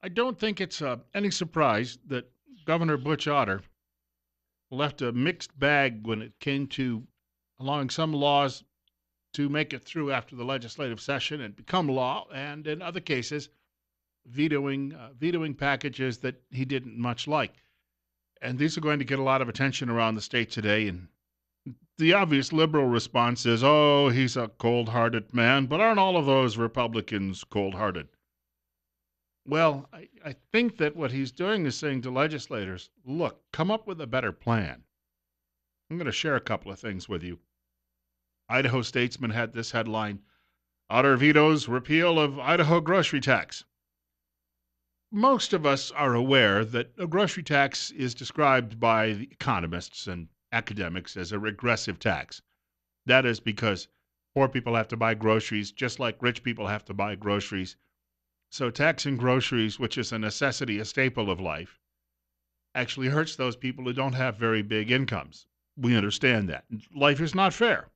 I don't think it's any surprise that Governor Butch Otter left a mixed bag when it came to allowing some laws to make it through after the legislative session and become law, and in other cases, vetoing packages that he didn't much like. And these are going to get a lot of attention around the state today. And the obvious liberal response is, "Oh, he's a cold-hearted man," but aren't all of those Republicans cold-hearted? Well, I think that what he's doing is saying to legislators, look, come up with a better plan. I'm going to share a couple of things with you. Idaho Statesman had this headline: Otter vetoes repeal of Idaho grocery tax. Most of us are aware that a grocery tax is described by the economists and academics as a regressive tax. That is because poor people have to buy groceries just like rich people have to buy groceries. So taxing groceries, which is a necessity, a staple of life, actually hurts those people who don't have very big incomes. We understand that. Life is not fair,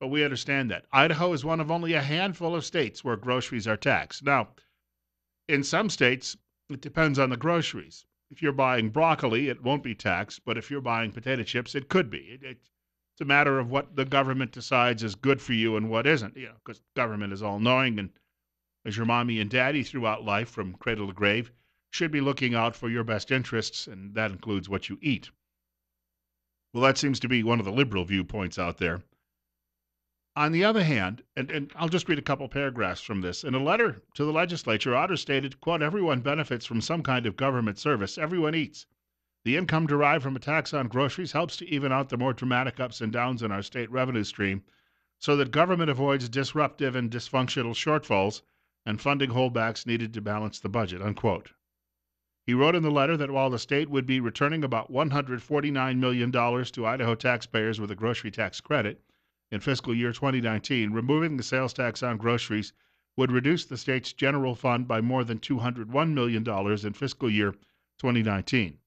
but we understand that. Idaho is one of only a handful of states where groceries are taxed. Now, in some states, it depends on the groceries. If you're buying broccoli, it won't be taxed, but if you're buying potato chips, it could be. It's a matter of what the government decides is good for you and what isn't, because government is all knowing, and as your mommy and daddy throughout life from cradle to grave should be looking out for your best interests, and that includes what you eat. Well, that seems to be one of the liberal viewpoints out there. On the other hand, and I'll just read a couple paragraphs from this. In a letter to the legislature, Otter stated, quote, everyone benefits from some kind of government service. Everyone eats. The income derived from a tax on groceries helps to even out the more dramatic ups and downs in our state revenue stream so that government avoids disruptive and dysfunctional shortfalls and funding holdbacks needed to balance the budget, unquote. He wrote in the letter that while the state would be returning about $149 million to Idaho taxpayers with a grocery tax credit in fiscal year 2019, removing the sales tax on groceries would reduce the state's general fund by more than $201 million in fiscal year 2019.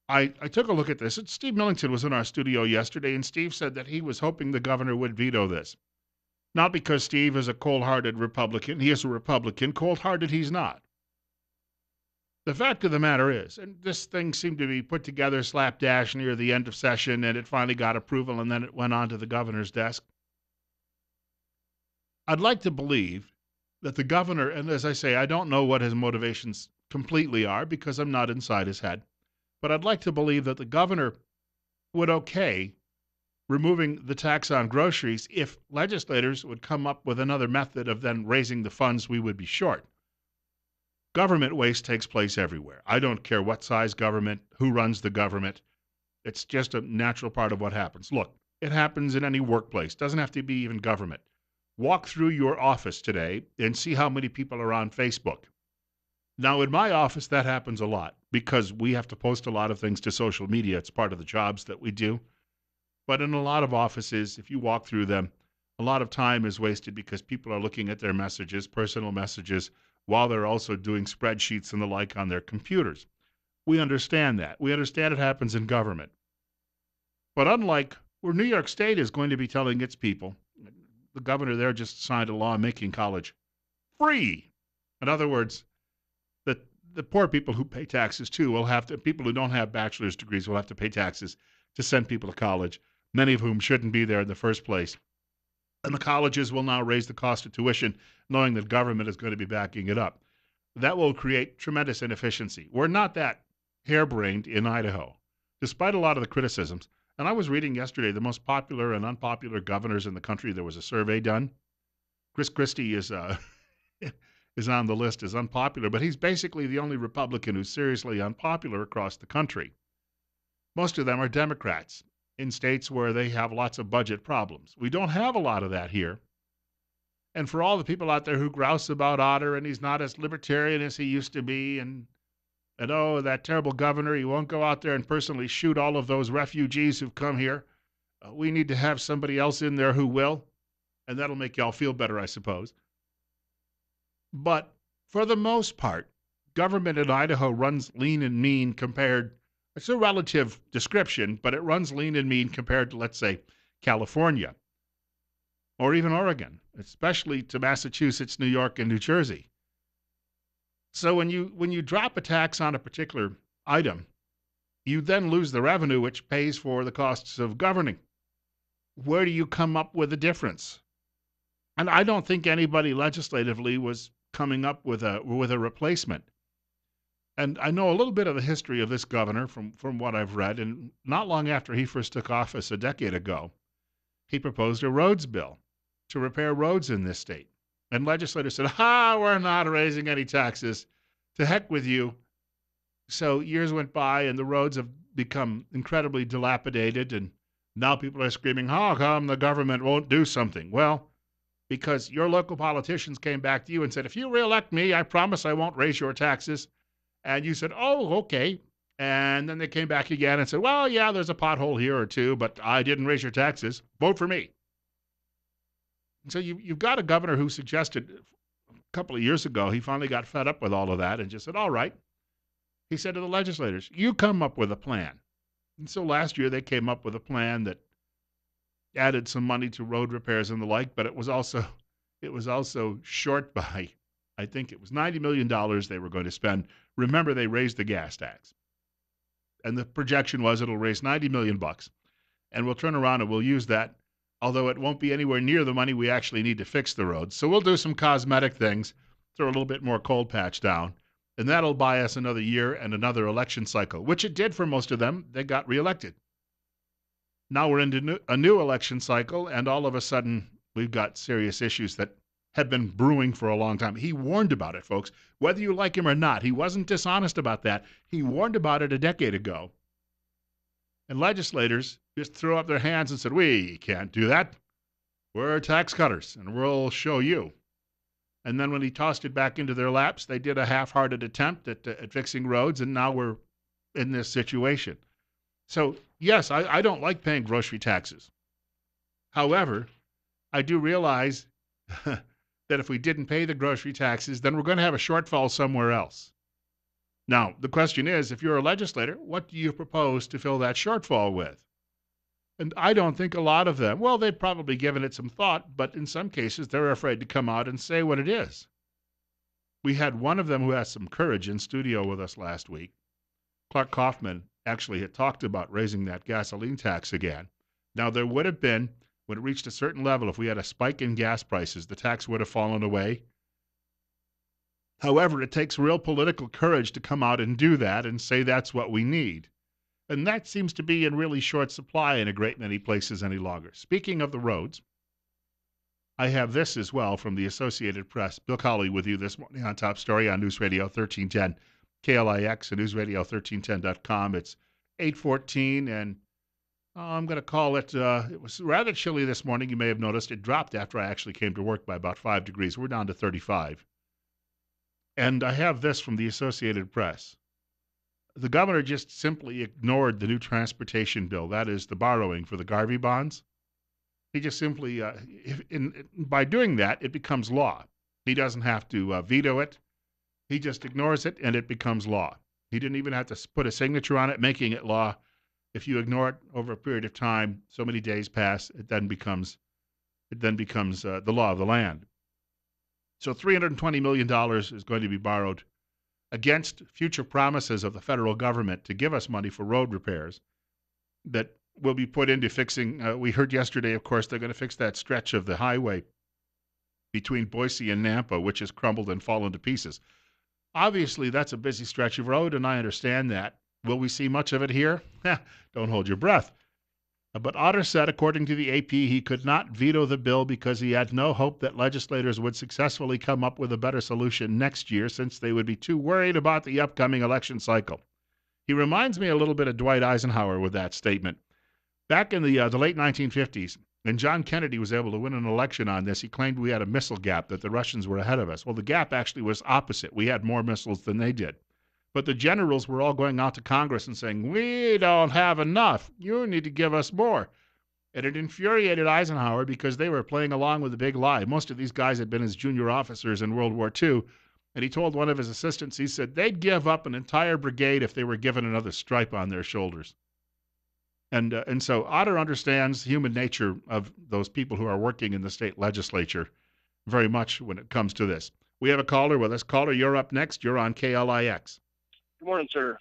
I took a look at this, and Steve Millington was in our studio yesterday, and Steve said that he was hoping the governor would veto this. Not because Steve is a cold-hearted Republican. He is a Republican. Cold-hearted he's not. The fact of the matter is, and this thing seemed to be put together slapdash near the end of session, and it finally got approval, and then it went on to the governor's desk. I'd like to believe that the governor, and as I say, I don't know what his motivations completely are because I'm not inside his head, but I'd like to believe that the governor would okay removing the tax on groceries if legislators would come up with another method of then raising the funds we would be short. Government waste takes place everywhere. I don't care what size government, who runs the government. It's just a natural part of what happens. Look, it happens in any workplace. Doesn't have to be even government. Walk through your office today and see how many people are on Facebook. Now, in my office, that happens a lot because we have to post a lot of things to social media. It's part of the jobs that we do. But in a lot of offices, if you walk through them, a lot of time is wasted because people are looking at their messages, personal messages, while they're also doing spreadsheets and the like on their computers. We understand that. We understand it happens in government. But unlike where New York State is going to be telling its people, the governor there just signed a law making college free. In other words, the poor people who pay taxes too will have to, people who don't have bachelor's degrees will have to pay taxes to send people to college, many of whom shouldn't be there in the first place. And the colleges will now raise the cost of tuition, knowing that government is going to be backing it up. That will create tremendous inefficiency. We're not that harebrained in Idaho, despite a lot of the criticisms. And I was reading yesterday the most popular and unpopular governors in the country. There was a survey done. Chris Christie is is on the list as unpopular, but he's basically the only Republican who's seriously unpopular across the country. Most of them are Democrats in states where they have lots of budget problems. We don't have a lot of that here. And for all the people out there who grouse about Otter and he's not as libertarian as he used to be, and oh, that terrible governor, he won't go out there and personally shoot all of those refugees who've come here. We need to have somebody else in there who will, and that'll make y'all feel better, I suppose. But for the most part, government in Idaho runs lean and mean compared. It's a relative description, but it runs lean and mean compared to, let's say, California or even Oregon, especially to Massachusetts, New York, and New Jersey. So when you drop a tax on a particular item, you then lose the revenue which pays for the costs of governing. Where do you come up with a difference? And I don't think anybody legislatively was coming up with a replacement. And I know a little bit of the history of this governor from what I've read. And not long after he first took office a decade ago, he proposed a roads bill to repair roads in this state. And legislators said, we're not raising any taxes. To heck with you. So years went by and the roads have become incredibly dilapidated. And now people are screaming, how come the government won't do something? Well, because your local politicians came back to you and said, if you reelect me, I promise I won't raise your taxes. And you said, oh, okay. And then they came back again and said, well, yeah, there's a pothole here or two, but I didn't raise your taxes. Vote for me. So you've got a governor who suggested a couple of years ago, he finally got fed up with all of that and just said, all right. He said to the legislators, you come up with a plan. And so last year they came up with a plan that added some money to road repairs and the like, but it was also short by, I think it was $90 million they were going to spend. Remember, they raised the gas tax. And the projection was it'll raise $90 million bucks. And we'll turn around and we'll use that, although it won't be anywhere near the money we actually need to fix the roads. So we'll do some cosmetic things, throw a little bit more cold patch down, and that'll buy us another year and another election cycle, which it did for most of them. They got reelected. Now we're into a new election cycle, and all of a sudden we've got serious issues that had been brewing for a long time. He warned about it, folks, whether you like him or not. He wasn't dishonest about that. He warned about it a decade ago. And legislators just threw up their hands and said, we can't do that. We're tax cutters, and we'll show you. And then when he tossed it back into their laps, they did a half-hearted attempt at fixing roads, and now we're in this situation. So, yes, I don't like paying grocery taxes. However, I do realize that if we didn't pay the grocery taxes, then we're going to have a shortfall somewhere else. Now, the question is, if you're a legislator, what do you propose to fill that shortfall with? And I don't think a lot of them, well, they've probably given it some thought, but in some cases, they're afraid to come out and say what it is. We had one of them who has some courage in studio with us last week. Clark Kaufman actually had talked about raising that gasoline tax again. Now, there would have been, when it reached a certain level, if we had a spike in gas prices, the tax would have fallen away. However, it takes real political courage to come out and do that and say that's what we need. And that seems to be in really short supply in a great many places any longer. Speaking of the roads, I have this as well from the Associated Press. Bill Colley with you this morning on Top Story on News Radio 1310, KLIX and newsradio1310.com. It's 8:14, and I'm going to call it, it was rather chilly this morning. You may have noticed it dropped after I actually came to work by about 5 degrees. We're down to 35. And I have this from the Associated Press. The governor just simply ignored the new transportation bill. That is the borrowing for the Garvey bonds. He just simply, by doing that, it becomes law. He doesn't have to veto it. He just ignores it, and it becomes law. He didn't even have to put a signature on it, making it law. If you ignore it over a period of time, so many days pass, it then becomes the law of the land. So $320 million is going to be borrowed against future promises of the federal government to give us money for road repairs that will be put into fixing. We heard yesterday, of course, they're going to fix that stretch of the highway between Boise and Nampa, which has crumbled and fallen to pieces. Obviously, that's a busy stretch of road, and I understand that. Will we see much of it here? Don't hold your breath. But Otter said, according to the AP, he could not veto the bill because he had no hope that legislators would successfully come up with a better solution next year since they would be too worried about the upcoming election cycle. He reminds me a little bit of Dwight Eisenhower with that statement. Back in the late 1950s, when John Kennedy was able to win an election on this, he claimed we had a missile gap, that the Russians were ahead of us. Well, the gap actually was opposite. We had more missiles than they did. But the generals were all going out to Congress and saying, we don't have enough. You need to give us more. And it infuriated Eisenhower because they were playing along with the big lie. Most of these guys had been his junior officers in World War II. And he told one of his assistants, he said, they'd give up an entire brigade if they were given another stripe on their shoulders. And so Otter understands human nature of those people who are working in the state legislature very much when it comes to this. We have a caller with us. Caller, you're up next. You're on KLIX. Good morning, sir.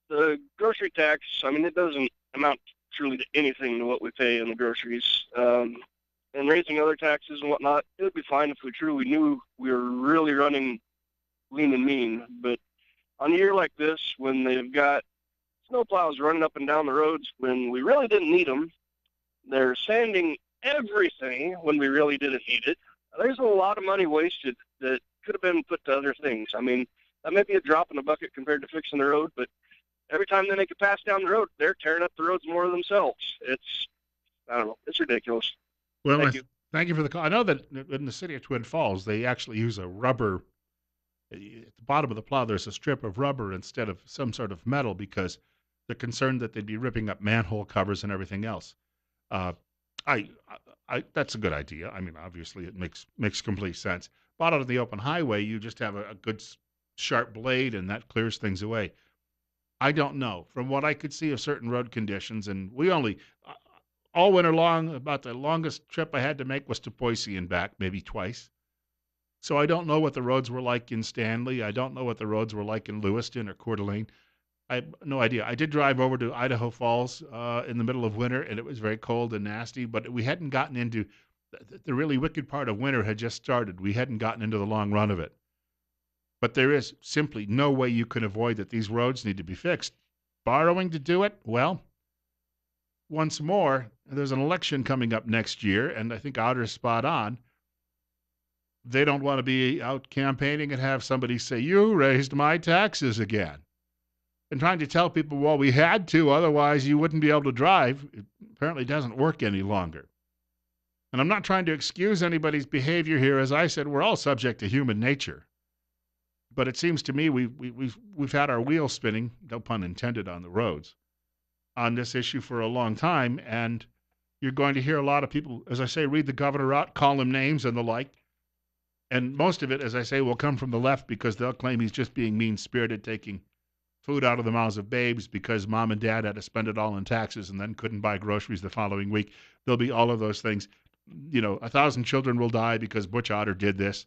The grocery tax, I mean, it doesn't amount truly to anything to what we pay in the groceries. And raising other taxes and whatnot, it would be fine if we truly knew we were really running lean and mean. But on a year like this, when they've got snowplows running up and down the roads when we really didn't need them, they're sanding everything when we really didn't need it. There's a lot of money wasted that could have been put to other things. I mean, that may be a drop in the bucket compared to fixing the road, but every time they make a pass down the road, they're tearing up the roads more themselves. I don't know, it's ridiculous. Well, Thank you. thank you for the call. I know that in the city of Twin Falls, they actually use a rubber, at the bottom of the plow, there's a strip of rubber instead of some sort of metal because they're concerned that they'd be ripping up manhole covers and everything else. Uh, I, that's a good idea. I mean, obviously, it makes complete sense. But out on the open highway, you just have a good sharp blade, and that clears things away. I don't know. From what I could see of certain road conditions, and we only all winter long, about the longest trip I had to make was to Boise and back, maybe twice. So I don't know what the roads were like in Stanley. I don't know what the roads were like in Lewiston or Coeur d'Alene. I have no idea. I did drive over to Idaho Falls in the middle of winter, and it was very cold and nasty. But we hadn't gotten into the really wicked part of winter had just started. We hadn't gotten into the long run of it. But there is simply no way you can avoid that these roads need to be fixed. Borrowing to do it? Well, once more, there's an election coming up next year, and I think Otter's spot on. They don't want to be out campaigning and have somebody say, "You raised my taxes again." And trying to tell people, well, we had to, otherwise you wouldn't be able to drive, it apparently doesn't work any longer. And I'm not trying to excuse anybody's behavior here. As I said, we're all subject to human nature. But it seems to me we've had our wheels spinning, no pun intended, on the roads on this issue for a long time. And you're going to hear a lot of people, as I say, read the governor out, call him names and the like. And most of it, as I say, will come from the left because they'll claim he's just being mean-spirited, taking food out of the mouths of babes because mom and dad had to spend it all in taxes and then couldn't buy groceries the following week. There'll be all of those things. 1,000 children will die because Butch Otter did this.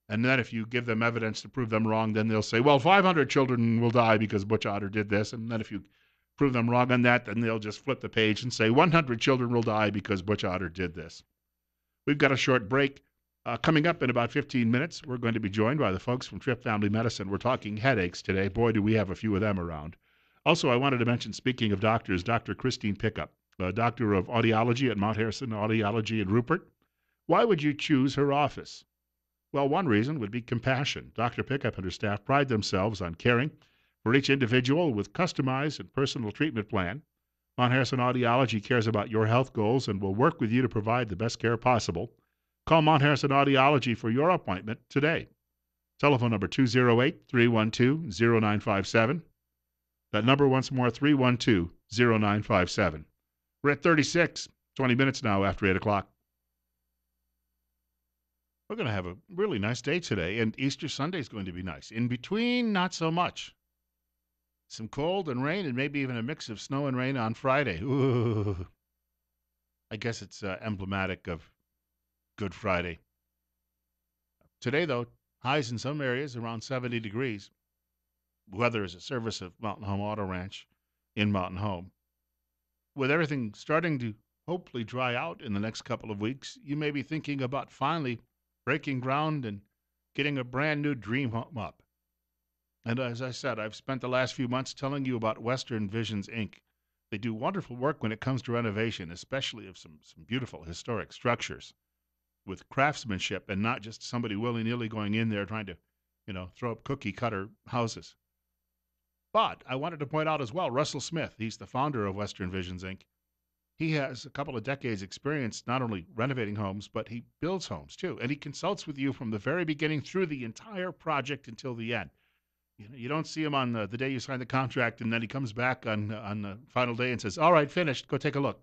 And then if you give them evidence to prove them wrong, then they'll say, well, 500 children will die because Butch Otter did this. And then if you prove them wrong on that, then they'll just flip the page and say 100 children will die because Butch Otter did this. We've got a short break. Coming up in about 15 minutes, we're going to be joined by the folks from Tripp Family Medicine. We're talking headaches today. Boy, do we have a few of them around. Also, I wanted to mention, speaking of doctors, Dr. Christine Pickup, a doctor of audiology at Mount Harrison Audiology in Rupert. Why would you choose her office? Well, one reason would be compassion. Dr. Pickup and her staff pride themselves on caring for each individual with customized and personal treatment plan. Mount Harrison Audiology cares about your health goals and will work with you to provide the best care possible. Call Mount Harrison Audiology for your appointment today. Telephone number 208-312-0957. That number once more, 312-0957. We're at 36, 20 minutes now after 8 o'clock. We're going to have a really nice day today, and Easter Sunday is going to be nice. In between, not so much. Some cold and rain, and maybe even a mix of snow and rain on Friday. Ooh. I guess it's emblematic of Good Friday. Today, though, highs in some areas around 70 degrees. Weather is a service of Mountain Home Auto Ranch in Mountain Home. With everything starting to hopefully dry out in the next couple of weeks, you may be thinking about finally breaking ground and getting a brand new dream home up. And as I said, I've spent the last few months telling you about Western Visions, Inc. They do wonderful work when it comes to renovation, especially of some beautiful historic structures, with craftsmanship and not just somebody willy-nilly going in there trying to, throw up cookie-cutter houses. But I wanted to point out as well, Russell Smith, he's the founder of Western Visions, Inc. He has a couple of decades experience not only renovating homes, but he builds homes too. And he consults with you from the very beginning through the entire project until the end. You don't see him on the day you sign the contract and then he comes back on the final day and says, all right, finished, go take a look.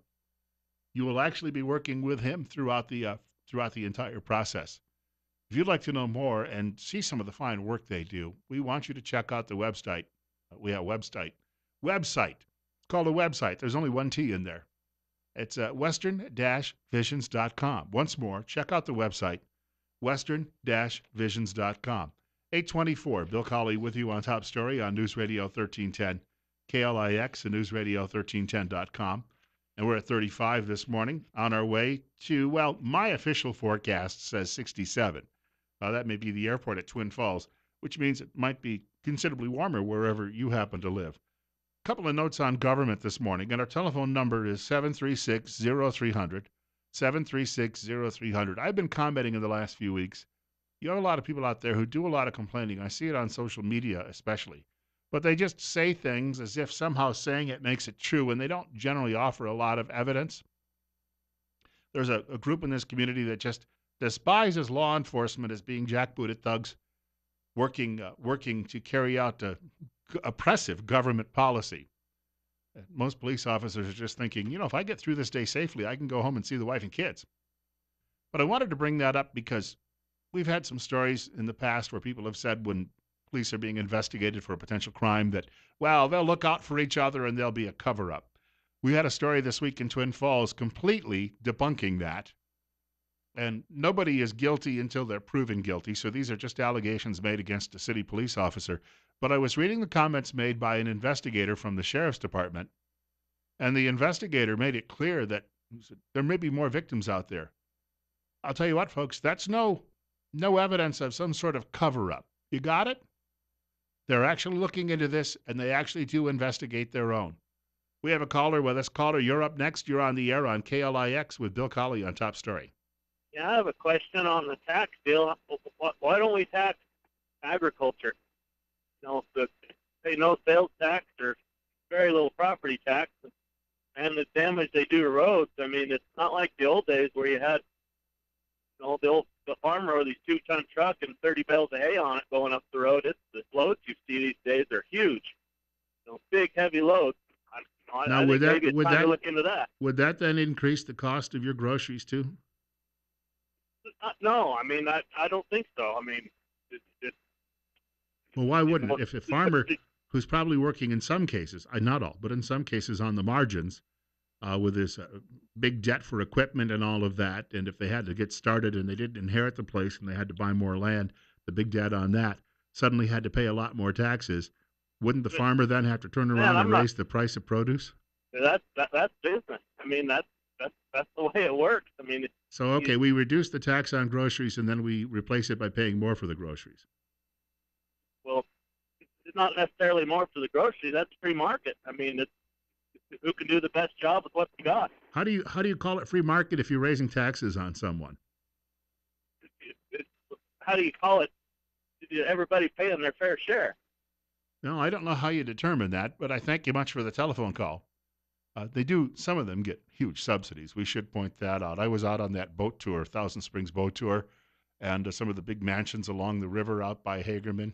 You will actually be working with him throughout the entire process. If you'd like to know more and see some of the fine work they do, we want you to check out the website. We have website. It's called a website. There's only one T in there. It's western-visions.com. Once more, check out the website, western-visions.com. 824, Bill Colley with you on Top Story on News Radio 1310, KLIX and newsradio1310.com. And we're at 35 this morning on our way to, well, my official forecast says 67. That may be the airport at Twin Falls, which means it might be considerably warmer wherever you happen to live. A couple of notes on government this morning, and our telephone number is 736-0300, 736-0300. I've been commenting in the last few weeks. You have a lot of people out there who do a lot of complaining. I see it on social media especially. But they just say things as if somehow saying it makes it true, and they don't generally offer a lot of evidence. There's a group in this community that just despises law enforcement as being jackbooted thugs working to carry out oppressive government policy. Most police officers are just thinking, if I get through this day safely, I can go home and see the wife and kids. But I wanted to bring that up because we've had some stories in the past where people have said when police are being investigated for a potential crime that, well, they'll look out for each other and there'll be a cover-up. We had a story this week in Twin Falls completely debunking that. And nobody is guilty until they're proven guilty, so these are just allegations made against a city police officer. But I was reading the comments made by an investigator from the sheriff's department, and the investigator made it clear that there may be more victims out there. I'll tell you what, folks, that's no evidence of some sort of cover-up. You got it? They're actually looking into this, and they actually do investigate their own. We have a caller with us. Caller, you're up next. You're on the air on KLIX with Bill Colley on Top Story. Yeah, I have a question on the tax bill. Why don't we tax agriculture? Pay no sales tax or very little property tax, and the damage they do to roads. I mean, it's not like the old days where you had, the farmer with these 2-ton truck and 30 bales of hay on it going up the road. The loads you see these days are huge. Big, heavy loads. I think maybe it's time to look into that. Would that then increase the cost of your groceries too? No, I mean, I don't think so. I mean, well, why wouldn't it? If a farmer who's probably working in some cases, not all, but in some cases on the margins, with this big debt for equipment and all of that, and if they had to get started and they didn't inherit the place and they had to buy more land, the big debt on that, suddenly had to pay a lot more taxes, wouldn't the farmer then have to turn around and raise the price of produce? That's business. I mean, that's the way it works. I mean, so okay, we reduce the tax on groceries and then we replace it by paying more for the groceries. Well, it's not necessarily more for the groceries. That's free market. I mean, it's who can do the best job with what they got. How do you call it free market if you're raising taxes on someone? How do you call it? Everybody paying their fair share. No, I don't know how you determine that, but I thank you much for the telephone call. Some of them get huge subsidies. We should point that out. I was out on that boat tour, Thousand Springs boat tour, and some of the big mansions along the river out by Hagerman.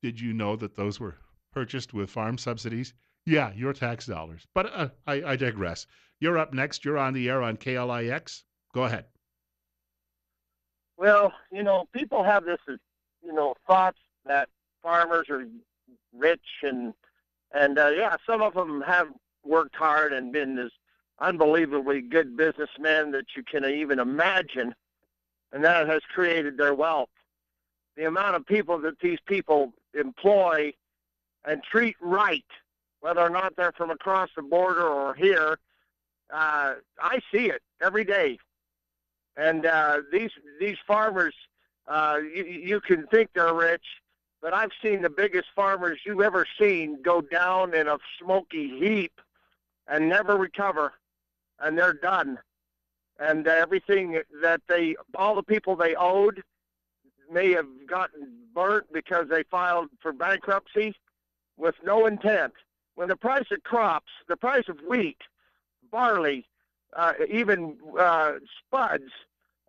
Did you know that those were purchased with farm subsidies? Yeah, your tax dollars. But I digress. You're up next. You're on the air on KLIX. Go ahead. Well, people have this, thoughts that farmers are rich and some of them have worked hard and been as unbelievably good businessmen that you can even imagine, and that has created their wealth. The amount of people that these people employ and treat right, whether or not they're from across the border or here, I see it every day. And these farmers, you can think they're rich, but I've seen the biggest farmers you've ever seen go down in a smoky heap and never recover, and they're done. And everything that all the people they owed may have gotten burnt because they filed for bankruptcy with no intent. When the price of crops, the price of wheat, barley, even spuds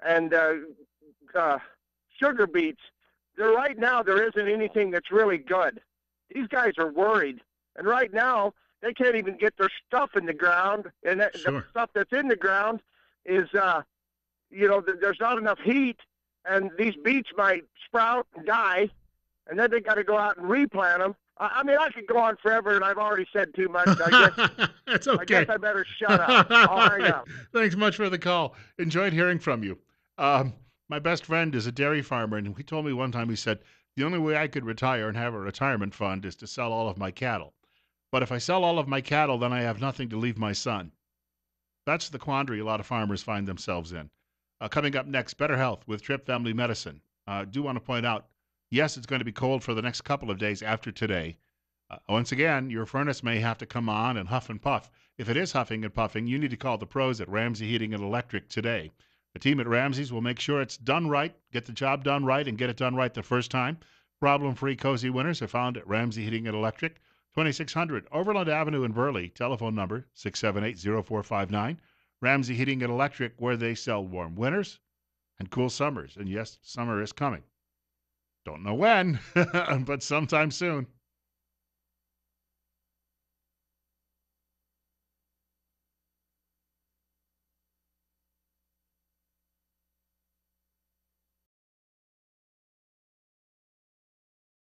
and sugar beets, right now there isn't anything that's really good. These guys are worried. And right now, they can't even get their stuff in the ground. And the stuff that's in the ground is, there's not enough heat. And these beets might sprout and die. And then they got to go out and replant them. I mean, I could go on forever, and I've already said too much. That's okay. I guess I better shut up. I'll hang up. Thanks much for the call. Enjoyed hearing from you. My best friend is a dairy farmer, and he told me one time, he said, the only way I could retire and have a retirement fund is to sell all of my cattle. But if I sell all of my cattle, then I have nothing to leave my son. That's the quandary a lot of farmers find themselves in. Coming up next, Better Health with Trip Family Medicine. Do want to point out, yes, it's going to be cold for the next couple of days after today. Once again, your furnace may have to come on and huff and puff. If it is huffing and puffing, you need to call the pros at Ramsey Heating and Electric today. The team at Ramsey's will make sure it's done right, get the job done right, and get it done right the first time. Problem-free, cozy winners are found at Ramsey Heating and Electric, 2600 Overland Avenue in Burley. Telephone number 678-0459. Ramsey Heating and Electric, where they sell warm winters and cool summers. And yes, summer is coming. Don't know when, but sometime soon.